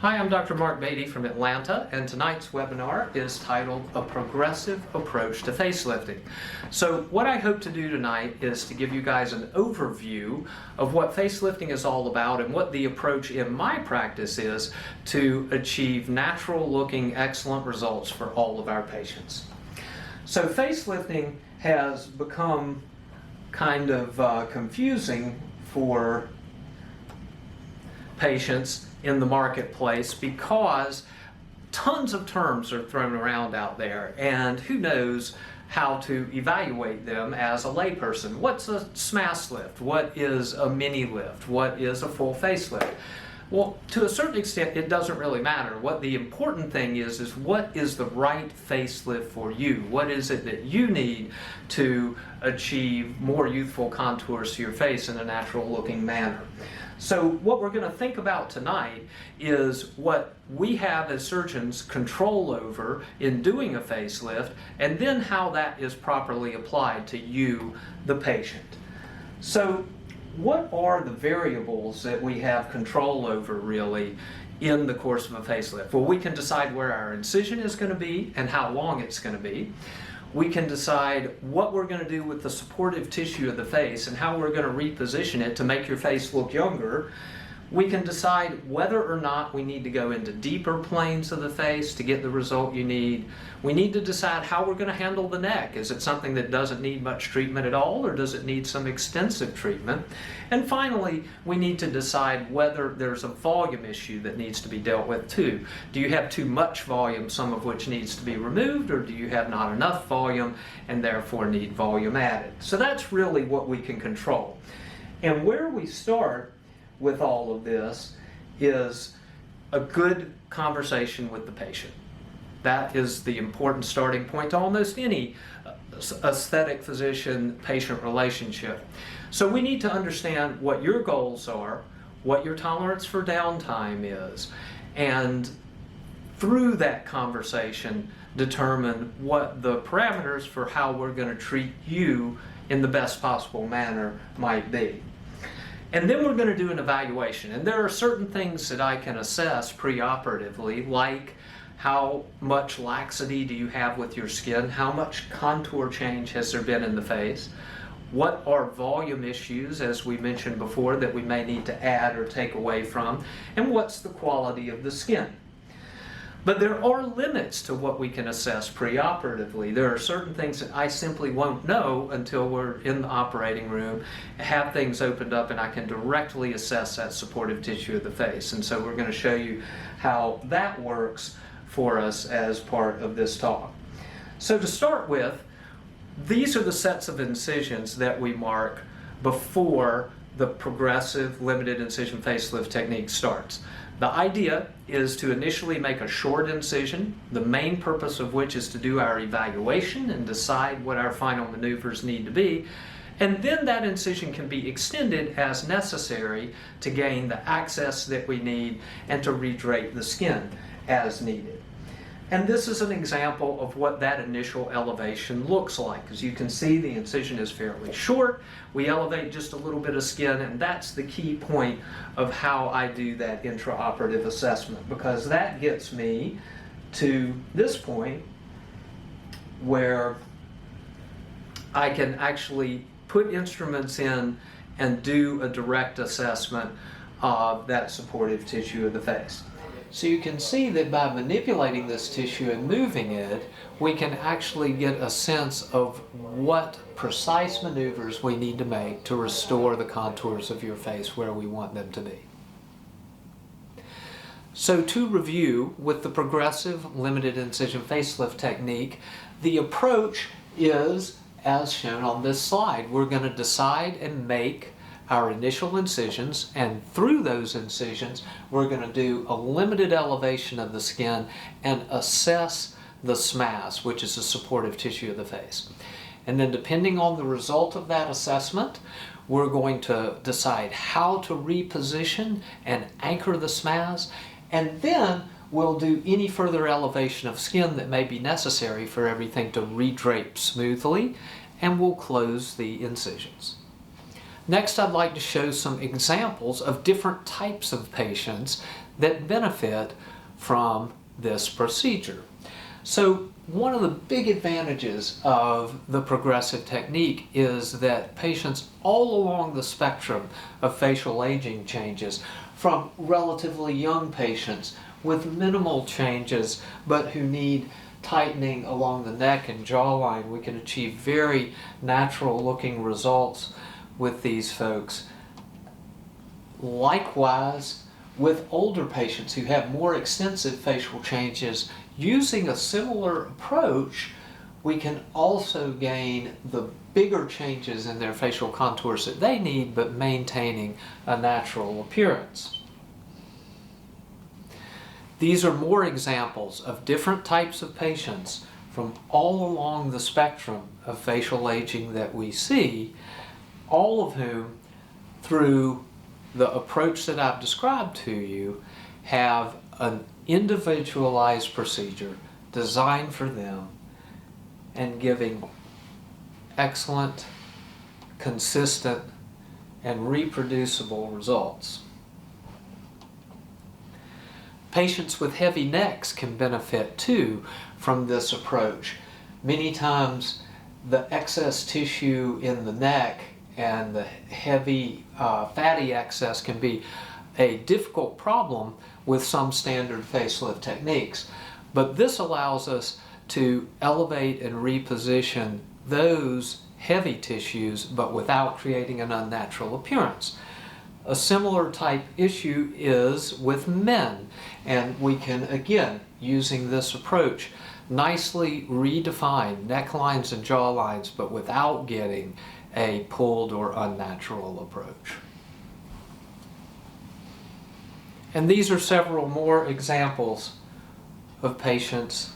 Hi, I'm Dr. Mark Beaty from Atlanta, and tonight's webinar is titled A Progressive Approach to Facelifting. So what I hope to do tonight is to give you guys an overview of what facelifting is all about and what the approach in my practice is to achieve natural looking, excellent results for all of our patients. So facelifting has become kind of confusing for patients in the marketplace because tons of terms are thrown around out there, and who knows how to evaluate them as a layperson. What's a SMAS lift? What is a mini lift? What is a full facelift? Well, to a certain extent, it doesn't really matter. What the important thing is what is the right facelift for you? What is it that you need to achieve more youthful contours to your face in a natural looking manner? So what we're going to think about tonight is what we have as surgeons control over in doing a facelift, and then how that is properly applied to you, the patient. So what are the variables that we have control over really in the course of a facelift? Well, we can decide where our incision is going to be and how long it's going to be. We can decide what we're going to do with the supportive tissue of the face and how we're going to reposition it to make your face look younger. We can decide whether or not we need to go into deeper planes of the face to get the result you need. We need to decide how we're going to handle the neck. Is it something that doesn't need much treatment at all, or does it need some extensive treatment? And finally, we need to decide whether there's a volume issue that needs to be dealt with too. Do you have too much volume, some of which needs to be removed, or do you have not enough volume and therefore need volume added? So that's really what we can control. And where we start with all of this is a good conversation with the patient. That is the important starting point to almost any aesthetic physician-patient relationship. So we need to understand what your goals are, what your tolerance for downtime is, and through that conversation determine what the parameters for how we're going to treat you in the best possible manner might be. And then we're going to do an evaluation. And there are certain things that I can assess preoperatively, like how much laxity do you have with your skin? How much contour change has there been in the face? What are volume issues, as we mentioned before, that we may need to add or take away from? And what's the quality of the skin? But there are limits to what we can assess preoperatively. There are certain things that I simply won't know until we're in the operating room, have things opened up, and I can directly assess that supportive tissue of the face. And so we're going to show you how that works for us as part of this talk. So to start with, these are the sets of incisions that we mark before the progressive limited incision facelift technique starts. The idea is to initially make a short incision, the main purpose of which is to do our evaluation and decide what our final maneuvers need to be, and then that incision can be extended as necessary to gain the access that we need and to redrape the skin as needed. And this is an example of what that initial elevation looks like. As you can see, the incision is fairly short. We elevate just a little bit of skin, and that's the key point of how I do that intraoperative assessment, because that gets me to this point where I can actually put instruments in and do a direct assessment of that supportive tissue of the face. So you can see that by manipulating this tissue and moving it, we can actually get a sense of what precise maneuvers we need to make to restore the contours of your face where we want them to be. So to review, with the progressive limited incision facelift technique, the approach is as shown on this slide. We're going to decide and make our initial incisions, and through those incisions we're going to do a limited elevation of the skin and assess the SMAS, which is the supportive tissue of the face. And then depending on the result of that assessment, we're going to decide how to reposition and anchor the SMAS, and then we'll do any further elevation of skin that may be necessary for everything to redrape smoothly, and we'll close the incisions. Next, I'd like to show some examples of different types of patients that benefit from this procedure. So one of the big advantages of the progressive technique is that patients all along the spectrum of facial aging changes, from relatively young patients with minimal changes but who need tightening along the neck and jawline, we can achieve very natural looking results with these folks. Likewise, with older patients who have more extensive facial changes, using a similar approach, we can also gain the bigger changes in their facial contours that they need, but maintaining a natural appearance. These are more examples of different types of patients from all along the spectrum of facial aging that we see, all of whom, through the approach that I've described to you, have an individualized procedure designed for them and giving excellent, consistent, and reproducible results. Patients with heavy necks can benefit too from this approach. Many times the excess tissue in the neck and the heavy fatty excess can be a difficult problem with some standard facelift techniques. But this allows us to elevate and reposition those heavy tissues but without creating an unnatural appearance. A similar type issue is with men, and we can, again, using this approach, nicely redefine necklines and jawlines but without getting a pulled or unnatural approach. And these are several more examples of patients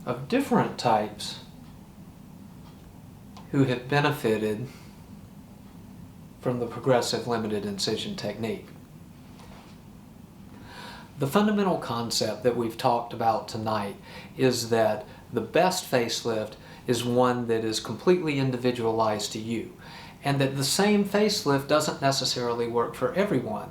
of different types who have benefited from the progressive limited incision technique. The fundamental concept that we've talked about tonight is that the best facelift is one that is completely individualized to you, and that the same facelift doesn't necessarily work for everyone.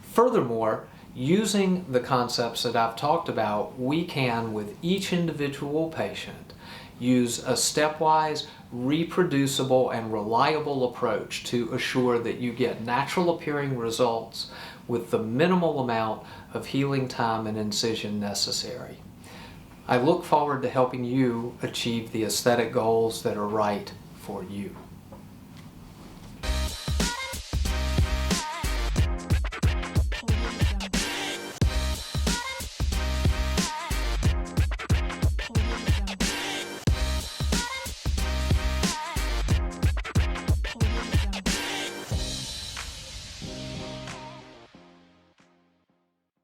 Furthermore, using the concepts that I've talked about, we can, with each individual patient, use a stepwise, reproducible, and reliable approach to assure that you get natural appearing results with the minimal amount of healing time and incision necessary. I look forward to helping you achieve the aesthetic goals that are right for you.